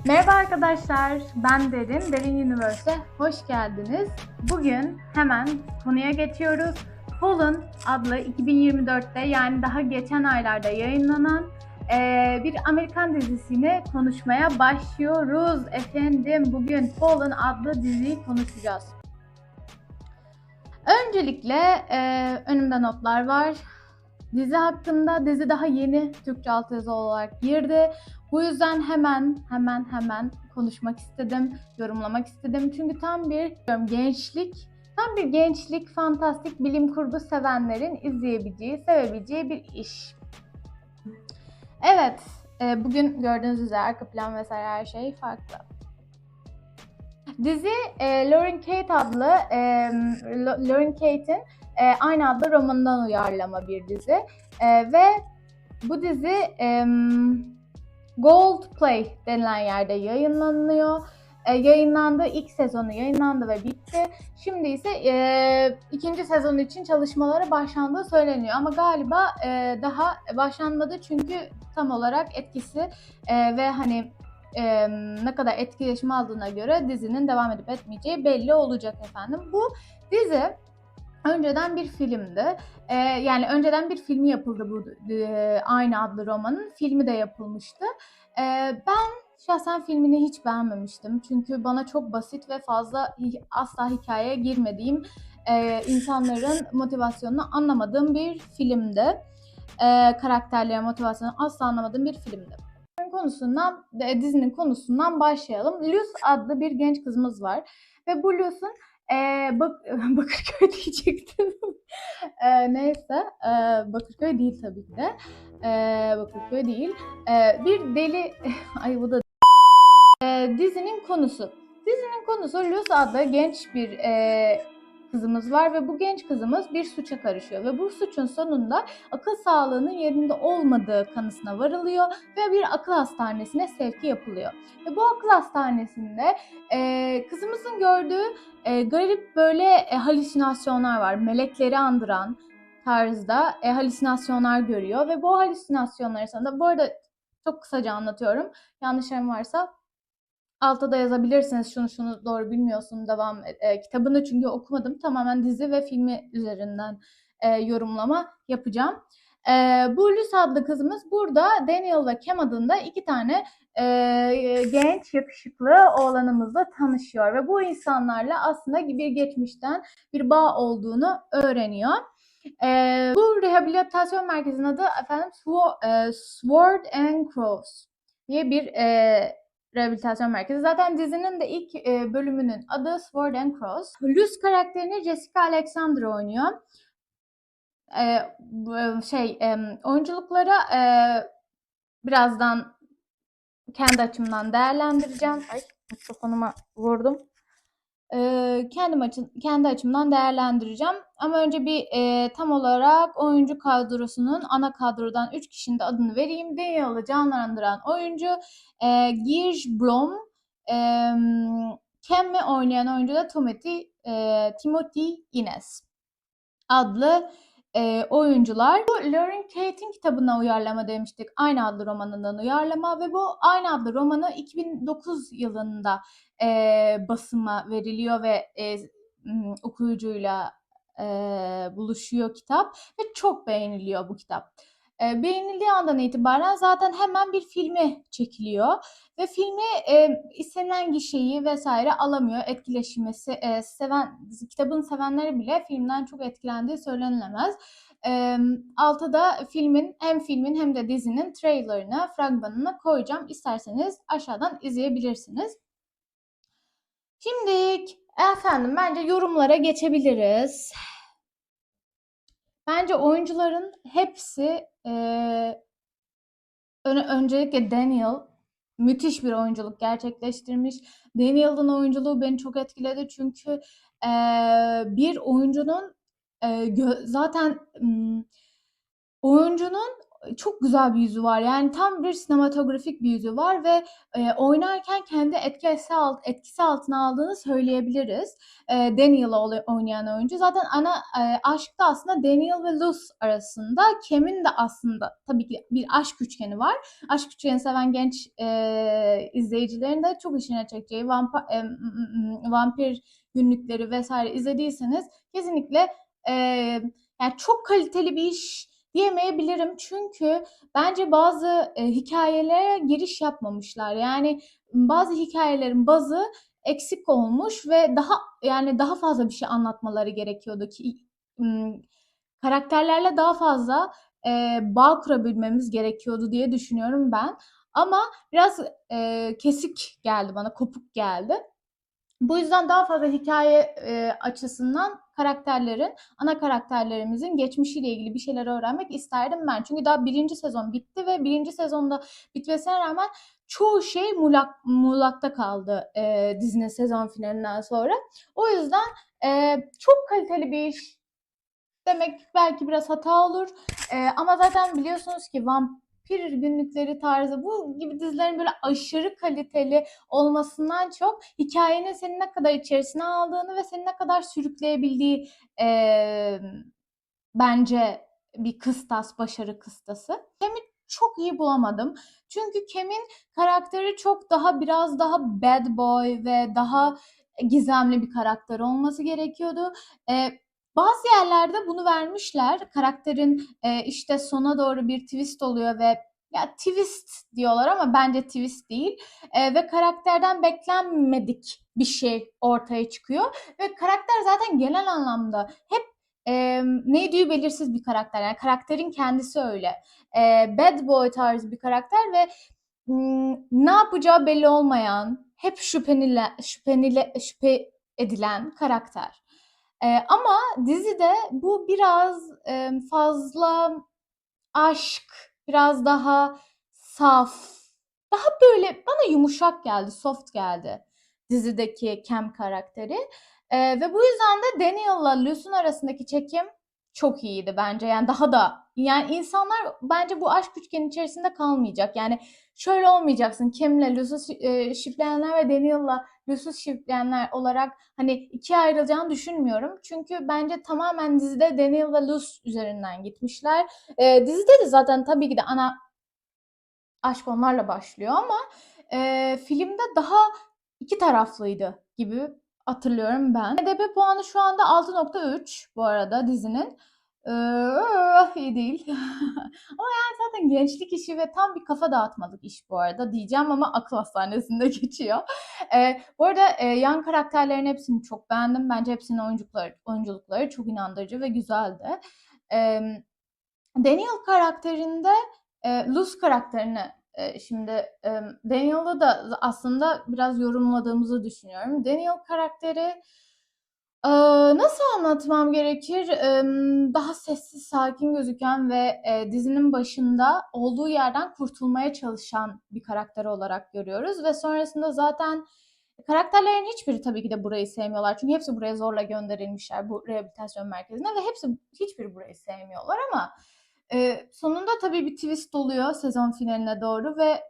Merhaba arkadaşlar, ben Derin, Derin Universe'e hoş geldiniz. Bugün hemen konuya geçiyoruz. Fallen adlı 2024'te yani daha geçen aylarda yayınlanan bir Amerikan dizisini konuşmaya başlıyoruz. Efendim bugün Fallen adlı diziyi konuşacağız. Öncelikle önümde notlar var. Dizi hakkında, dizi daha yeni Türkçe altyazı olarak girdi. Bu yüzden hemen konuşmak istedim, yorumlamak istedim. Çünkü tam bir gençlik, fantastik bilim kurgu sevenlerin izleyebileceği, sevebileceği bir iş. Evet, bugün gördüğünüz üzere arka plan vesaire her şey farklı. Dizi Lauren Kate'in aynı adlı romanından uyarlama bir dizi ve bu dizi Gold Play denilen yerde yayınlanıyor. Yayınlandı, ilk sezonu yayınlandı ve bitti. Şimdi ise ikinci sezon için çalışmalara başlandığı söyleniyor. Ama galiba daha başlanmadı çünkü tam olarak etkisi ve hani ne kadar etkileşim aldığına göre dizinin devam edip etmeyeceği belli olacak efendim. Bu dizi önceden bir filmdi. Yani önceden bir filmi yapıldı bu aynı adlı romanın. Filmi de yapılmıştı. Ben şahsen filmini hiç beğenmemiştim. Çünkü bana çok basit ve fazla asla hikayeye girmediğim, insanların motivasyonunu anlamadığım bir filmdi. Karakterlerin motivasyonunu asla anlamadığım bir filmdi. Dizinin konusundan başlayalım. Luz adlı bir genç kızımız var. Ve bu Luz'un Bakırköy diyecektim. Neyse, Bakırköy değil tabii ki de. Bakırköy değil. Bir deli, ay bu da dizinin konusu. Dizinin konusu Luz adlı genç bir kızımız var ve bu genç kızımız bir suça karışıyor ve bu suçun sonunda akıl sağlığının yerinde olmadığı kanısına varılıyor ve bir akıl hastanesine sevki yapılıyor. Ve bu akıl hastanesinde kızımızın gördüğü garip böyle halüsinasyonlar var. Melekleri andıran tarzda halüsinasyonlar görüyor ve bu halüsinasyonlar sonunda, bu arada çok kısaca anlatıyorum. Yanlışlarım varsa altta da yazabilirsiniz, şunu doğru bilmiyorsun devam kitabını çünkü okumadım. Tamamen dizi ve filmi üzerinden yorumlama yapacağım. Bu Lucy adlı kızımız burada Daniel ve Cam adında iki tane genç yakışıklı oğlanımızla tanışıyor ve bu insanlarla aslında bir geçmişten bir bağ olduğunu öğreniyor. Bu rehabilitasyon merkezinin adı efendim Sword and Cross diye bir rehabilitasyon merkezi. Zaten dizinin de ilk bölümünün adı Sword and Cross. Luz karakterini Jessica Alexander oynuyor. Oyunculuklara birazdan kendi açımdan değerlendireceğim. Ay, mikrofonuma vurdum. Kendi açımdan değerlendireceğim. Ama önce bir tam olarak oyuncu kadrosunun ana kadrodan 3 kişinin de adını vereyim. Daniel'ı canlandıran oyuncu Giersch Blom, Cam'i oynayan oyuncu da Timothy Ines adlı oyuncular. Bu Lauren Kate'in kitabına uyarlama demiştik. Aynı adlı romanından uyarlama ve bu aynı adlı romanı 2009 yılında basıma veriliyor ve okuyucuyla buluşuyor kitap ve çok beğeniliyor bu kitap. Beğenildiği andan itibaren zaten hemen bir filmi çekiliyor ve filmi istenilen gişeyi vesaire alamıyor. Etkileşimi kitabını sevenleri bile filmden çok etkilendiği söylenilemez. Altta da filmin hem de dizinin trailerını, fragmanını koyacağım. İsterseniz aşağıdan izleyebilirsiniz. Şimdi efendim bence yorumlara geçebiliriz. Bence oyuncuların hepsi öncelikle Daniel müthiş bir oyunculuk gerçekleştirmiş. Daniel'ın oyunculuğu beni çok etkiledi çünkü bir oyuncunun zaten oyuncunun çok güzel bir yüzü var. Yani tam bir sinematografik bir yüzü var ve oynarken kendi etkisi altına aldığını söyleyebiliriz. Daniel'ı oynayan oyuncu. Zaten ana aşk da aslında Daniel ve Luz arasında. Cam'in de aslında tabii ki bir aşk üçgeni var. Aşk üçgeni seven genç izleyicilerin de çok işine çekeceği vampir günlükleri vesaire izlediyseniz kesinlikle yani çok kaliteli bir iş diyemeyebilirim. Çünkü bence bazı hikayelere giriş yapmamışlar. Yani bazı hikayelerin bazı eksik olmuş ve daha fazla bir şey anlatmaları gerekiyordu ki karakterlerle daha fazla bağ kurabilmemiz gerekiyordu diye düşünüyorum ben. Ama biraz kesik geldi bana, kopuk geldi. Bu yüzden daha fazla hikaye açısından ana karakterlerimizin geçmişiyle ilgili bir şeyler öğrenmek isterdim ben. Çünkü daha birinci sezon bitti ve birinci sezonda bitmesine rağmen çoğu şey muğlakta kaldı dizinin sezon finalinden sonra. O yüzden çok kaliteli bir iş demek belki biraz hata olur. Ama zaten biliyorsunuz ki vampir günlükleri tarzı bu gibi dizilerin böyle aşırı kaliteli olmasından çok hikayenin seni ne kadar içerisine aldığını ve seni ne kadar sürükleyebildiği bence bir başarı kıstası. Cem'i çok iyi bulamadım. Çünkü Cam'in karakteri biraz daha bad boy ve daha gizemli bir karakter olması gerekiyordu. Bazı yerlerde bunu vermişler. Karakterin işte sona doğru bir twist oluyor ve ya twist diyorlar ama bence twist değil. Ve karakterden beklenmedik bir şey ortaya çıkıyor. Ve karakter zaten genel anlamda hep ne yediği belirsiz bir karakter. Yani karakterin kendisi öyle. Bad boy tarzı bir karakter ve ne yapacağı belli olmayan, hep şüphe edilen karakter. Ama dizide bu biraz fazla aşk, biraz daha saf, daha böyle bana yumuşak geldi, soft geldi dizideki Cam karakteri. Ve bu yüzden de Daniel'la Luz'un arasındaki çekim çok iyiydi bence. Yani insanlar bence bu aşk üçgeni içerisinde kalmayacak. Yani şöyle olmayacaksın. Cam'le Luz'u shipleyenler ve Daniel'la Luz'u shipleyenler olarak hani ikiye ayrılacağını düşünmüyorum. Çünkü bence tamamen dizide Daniel ve Luz üzerinden gitmişler. Dizide de zaten tabii ki de ana aşk onlarla başlıyor ama filmde daha iki taraflıydı gibi hatırlıyorum ben. HDP puanı şu anda 6.3 bu arada dizinin. İyi değil. Ama yani zaten gençlik işi ve tam bir kafa dağıtmalık iş bu arada diyeceğim ama akıl hastanesinde geçiyor. Bu arada yan karakterlerin hepsini çok beğendim. Bence hepsinin oyunculukları çok inandırıcı ve güzeldi. Daniel karakterinde Luz karakterini şimdi Daniel'ı da aslında biraz yorumladığımızı düşünüyorum. Daniel karakteri nasıl anlatmam gerekir? Daha sessiz, sakin gözüken ve dizinin başında olduğu yerden kurtulmaya çalışan bir karakter olarak görüyoruz ve sonrasında zaten karakterlerin hiçbiri tabii ki de burayı sevmiyorlar. Çünkü hepsi buraya zorla gönderilmişler bu rehabilitasyon merkezine ve hiçbiri burayı sevmiyorlar ama sonunda tabii bir twist oluyor sezon finaline doğru ve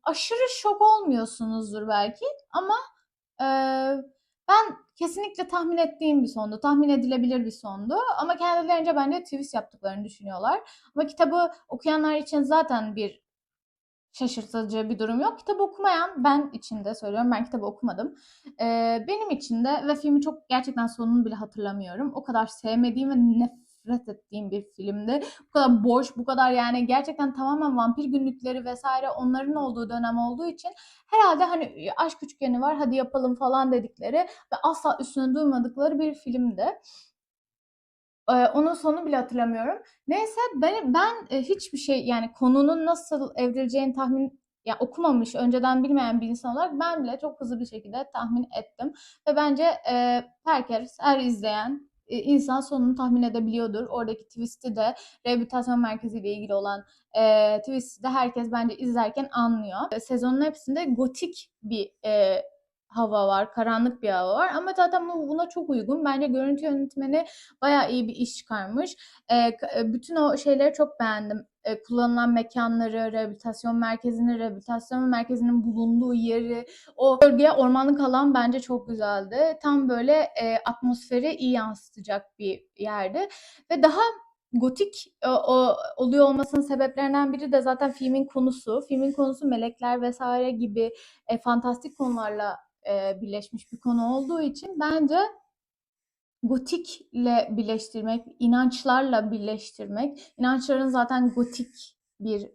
aşırı şok olmuyorsunuzdur belki ama e, ben kesinlikle tahmin ettiğim bir sondu. Tahmin edilebilir bir sondu. Ama kendilerince bence twist yaptıklarını düşünüyorlar. Ama kitabı okuyanlar için zaten bir şaşırtıcı bir durum yok. Kitabı okumayan ben için de söylüyorum. Ben kitabı okumadım. Benim için de ve filmi çok gerçekten sonunu bile hatırlamıyorum. O kadar sevmediğim ve nefret ettiğim bir filmdi. Bu kadar boş, bu kadar yani gerçekten tamamen vampir günlükleri vesaire onların olduğu dönem olduğu için herhalde hani aşk üçgeni var hadi yapalım falan dedikleri ve asla üstüne duymadıkları bir filmdi. Onun sonunu bile hatırlamıyorum. Neyse ben hiçbir şey yani konunun nasıl evrileceğini okumamış, önceden bilmeyen bir insan olarak ben bile çok hızlı bir şekilde tahmin ettim. Ve bence her izleyen insan sonunu tahmin edebiliyordur. Oradaki twist'i de rehabilitasyon merkeziyle ilgili olan twist'i de herkes bence izlerken anlıyor. Sezonun hepsinde gotik bir hava var, karanlık bir hava var ama zaten buna çok uygun. Bence görüntü yönetmeni bayağı iyi bir iş çıkarmış. Bütün o şeyleri çok beğendim. kullanılan mekanları, rehabilitasyon merkezinin bulunduğu yeri, o bölgeye ormanlık alan bence çok güzeldi. Tam böyle atmosferi iyi yansıtacak bir yerdi ve daha gotik oluyor olmasının sebeplerinden biri de zaten filmin konusu. Filmin konusu melekler vesaire gibi fantastik konularla birleşmiş bir konu olduğu için bence gotikle birleştirmek, inançlarla birleştirmek, inançların zaten gotik bir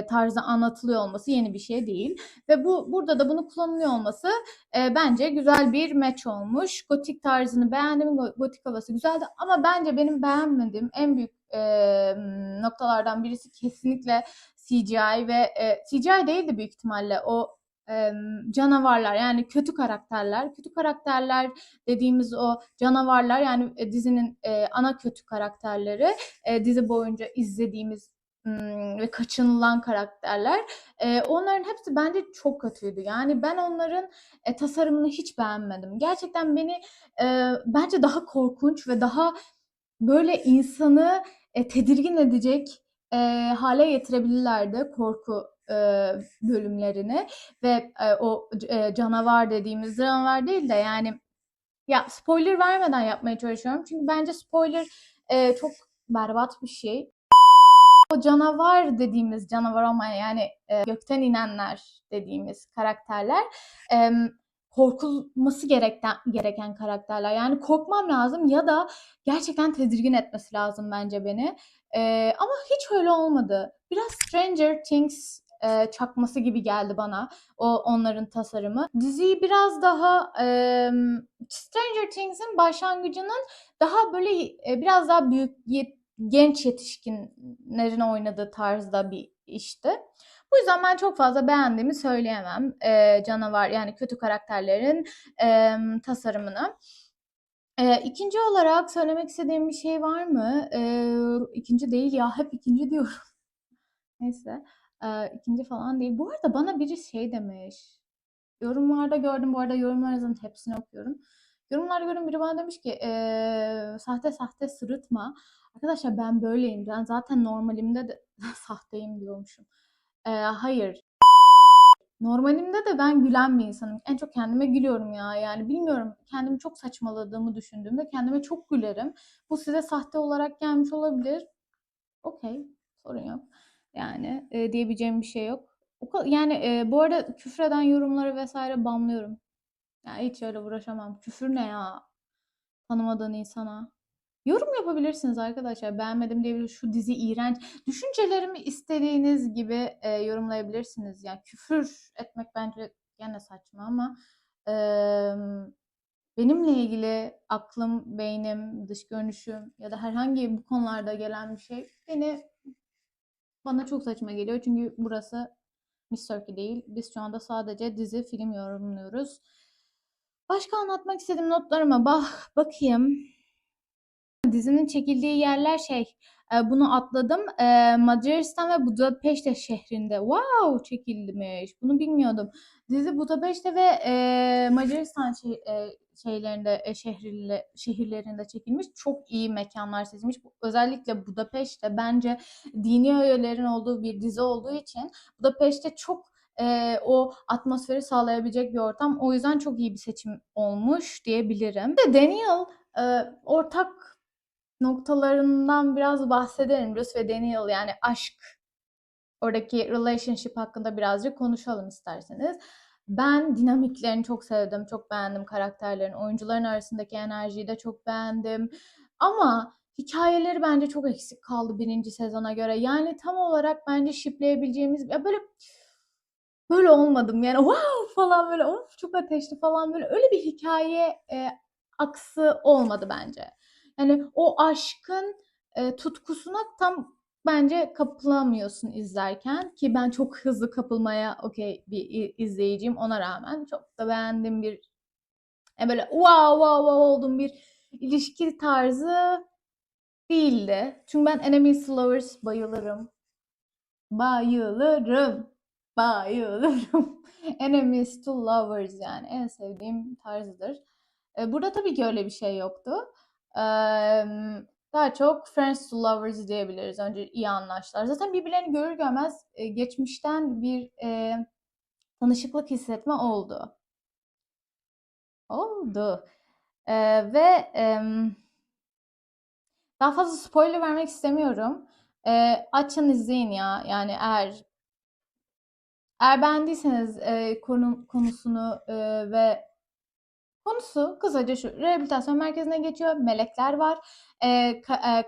tarzda anlatılıyor olması yeni bir şey değil. Ve burada da bunu kullanılıyor olması bence güzel bir match olmuş. Gotik tarzını beğendim, gotik havası güzeldi ama bence benim beğenmediğim en büyük noktalardan birisi kesinlikle CGI ve CGI değildi büyük ihtimalle o canavarlar, yani kötü karakterler. Kötü karakterler dediğimiz o canavarlar, yani dizinin ana kötü karakterleri, dizi boyunca izlediğimiz ve kaçınılan karakterler. Onların hepsi bence çok kötüydü. Yani ben onların tasarımını hiç beğenmedim. Gerçekten beni bence daha korkunç ve daha böyle insanı tedirgin edecek hale getirebilirlerdi korku bölümlerini ve o canavar dediğimiz canavar değil de, yani ya spoiler vermeden yapmaya çalışıyorum. Çünkü bence spoiler çok berbat bir şey. O canavar dediğimiz canavar olmayan, yani gökten inenler dediğimiz karakterler korkulması gereken karakterler. Yani korkmam lazım ya da gerçekten tedirgin etmesi lazım bence beni. Ama hiç öyle olmadı. Biraz Stranger Things çakması gibi geldi bana onların tasarımı. Diziyi biraz daha Stranger Things'in başlangıcının daha böyle biraz daha büyük genç yetişkinlerin oynadığı tarzda bir işti. Bu yüzden ben çok fazla beğendiğimi söyleyemem canavar, yani kötü karakterlerin tasarımını. İkinci olarak söylemek istediğim bir şey var mı? İkinci değil ya, hep ikinci diyorum. Neyse, ikinci falan değil. Bu arada bana biri şey demiş. Yorumlarda gördüm, bu arada yorumlarınızın hepsini okuyorum. Yorumlarda gördüm, biri bana demiş ki sahte sahte sırıtma. Arkadaşlar ben böyleyim. Ben zaten normalimde de sahteyim diyormuşum. Hayır. Normalimde de ben gülen bir insanım. En çok kendime gülüyorum ya. Yani bilmiyorum. Kendimi çok saçmaladığımı düşündüğümde kendime çok gülerim. Bu size sahte olarak gelmiş olabilir. Okey. Sorun yok. Yani diyebileceğim bir şey yok. Yani bu arada küfreden yorumları vesaire banlıyorum. Yani hiç öyle uğraşamam. Küfür ne ya? Tanımadığın insana. Yorum yapabilirsiniz arkadaşlar. Beğenmedim diye şu dizi iğrenç. Düşüncelerimi istediğiniz gibi yorumlayabilirsiniz. Yani küfür etmek bence gene saçma ama benimle ilgili aklım, beynim, dış görünüşüm ya da herhangi bu konularda gelen bir şey bana çok saçma geliyor. Çünkü burası Miss Turkey değil. Biz şu anda sadece dizi, film yorumluyoruz. Başka anlatmak istediğim notlarıma bakayım. Dizinin çekildiği yerler bunu atladım. Macaristan ve Budapeşte şehrinde. Wow, çekilmiş. Bunu bilmiyordum. Dizi Budapeşte ve Macaristan şehirlerinde çekilmiş. Çok iyi mekanlar seçilmiş. Özellikle Budapeşte bence dini öğelerin olduğu bir dizi olduğu için Budapeşte çok o atmosferi sağlayabilecek bir ortam. O yüzden çok iyi bir seçim olmuş diyebilirim. Bir de Daniel ortak noktalarından biraz bahsedelim. Bruce ve Daniel, yani aşk, oradaki relationship hakkında birazcık konuşalım isterseniz. Ben dinamiklerini çok sevdim, çok beğendim karakterlerin, oyuncuların arasındaki enerjiyi de çok beğendim. Ama hikayeleri bence çok eksik kaldı birinci sezona göre. Yani tam olarak bence shipleyebileceğimiz, ya böyle olmadım yani, wow falan, böyle of çok ateşli falan, böyle öyle bir hikaye aksı olmadı bence. Yani o aşkın tutkusuna tam bence kapılamıyorsun izlerken, ki ben çok hızlı kapılmaya okey bir izleyiciyim, ona rağmen çok da beğendiğim bir böyle wow wow wow olduğum bir ilişki tarzı değildi. Çünkü ben Enemies to Lovers bayılırım. Bayılırım. Bayılırım. Enemies to lovers, yani en sevdiğim tarzıdır. Burada tabii ki öyle bir şey yoktu. Daha çok Friends to Lovers diyebiliriz. Önce iyi anlaştılar. Zaten birbirlerini görür görmez geçmişten bir tanışıklık hissetme oldu. Oldu. Ve daha fazla spoiler vermek istemiyorum. Açın izleyin ya. Yani eğer beğendiyseniz konusunu ve konusu kısaca şu: rehabilitasyon merkezine geçiyor. Melekler var.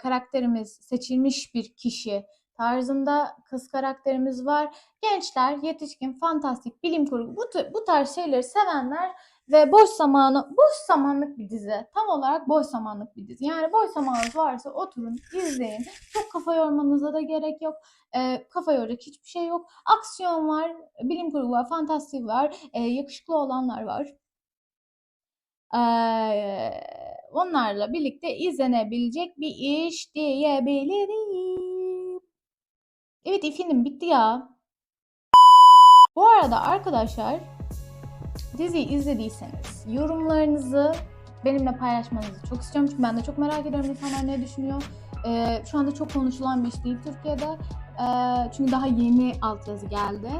Karakterimiz seçilmiş bir kişi tarzında kız karakterimiz var. Gençler, yetişkin, fantastik, bilim kurgu bu tarz şeyleri sevenler ve boş zamanlık bir dizi. Tam olarak boş zamanlık bir dizi. Yani boş zamanınız varsa oturun, izleyin. Çok kafa yormanıza da gerek yok. Kafa yoracak hiçbir şey yok. Aksiyon var, bilim kurgu var, fantastik var, yakışıklı olanlar var. Onlarla birlikte izlenebilecek bir iş diyebilirim. Evet, film bitti ya. Bu arada arkadaşlar, diziyi izlediyseniz yorumlarınızı benimle paylaşmanızı çok istiyorum. Çünkü ben de çok merak ediyorum insanlar ne düşünüyor. Şu anda çok konuşulan bir iş değil Türkiye'de. Çünkü daha yeni altyazı geldi.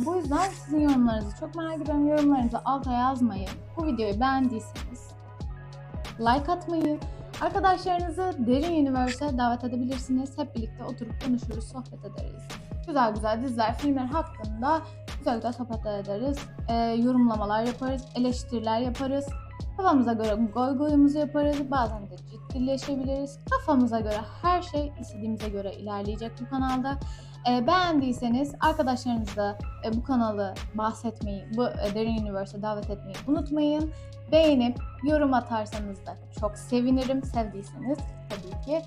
Bu yüzden sizin yorumlarınızı çok merak ediyorum. Yorumlarınızı alta yazmayı, bu videoyu beğendiyseniz like atmayı, arkadaşlarınızı Derin Universe'e davet edebilirsiniz. Hep birlikte oturup konuşuruz, sohbet ederiz. Güzel güzel diziler, filmler hakkında güzel güzel sohbet ederiz. Yorumlamalar yaparız, eleştiriler yaparız. Kafamıza göre goy goyumuzu yaparız. Bazen de ciddileşebiliriz. Kafamıza göre her şey istediğimize göre ilerleyecek bu kanalda. Beğendiyseniz arkadaşlarınızla bu kanalı bahsetmeyi, bu Derin Universe'e davet etmeyi unutmayın. Beğenip yorum atarsanız da çok sevinirim. Sevdiyseniz tabii ki.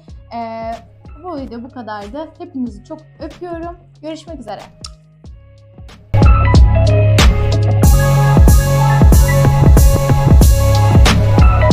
Bu video bu kadardı. Hepinizi çok öpüyorum. Görüşmek üzere.